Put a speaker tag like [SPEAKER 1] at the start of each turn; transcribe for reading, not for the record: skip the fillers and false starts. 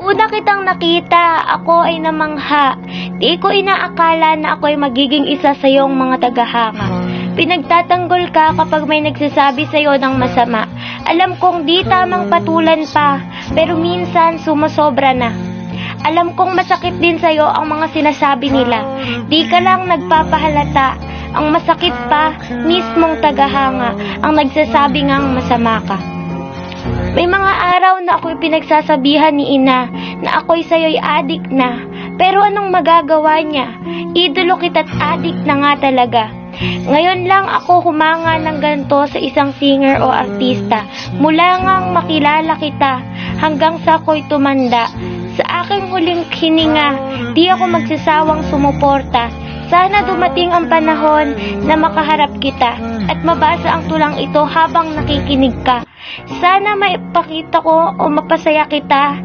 [SPEAKER 1] Una kitang nakita, ako ay namangha. Di ko inaakala na ako ay magiging isa sa iyong mga tagahanga. Pinagtatanggol ka kapag may nagsasabi sa iyo ng masama. Alam kong di tamang patulan pa, pero minsan sumasobra na. Alam kong masakit din sa iyo ang mga sinasabi nila. Di ka lang nagpapahalata. Ang masakit pa, mismong tagahanga ang nagsasabi ngang masama ka. May mga araw na ako'y pinagsasabihan ni ina na ako'y sa'yo'y adik na. Pero anong magagawa niya? Idolo kita't adik na nga talaga. Ngayon lang ako humanga ng ganito sa isang singer o artista. Mula ngang makilala kita hanggang sa ako'y tumanda. Sa aking huling hininga, di ako magsasawang sumuporta. Sana dumating ang panahon na makaharap kita at mabasa ang tulang ito habang nakikinig ka. Sana maipakita ko o mapasaya kita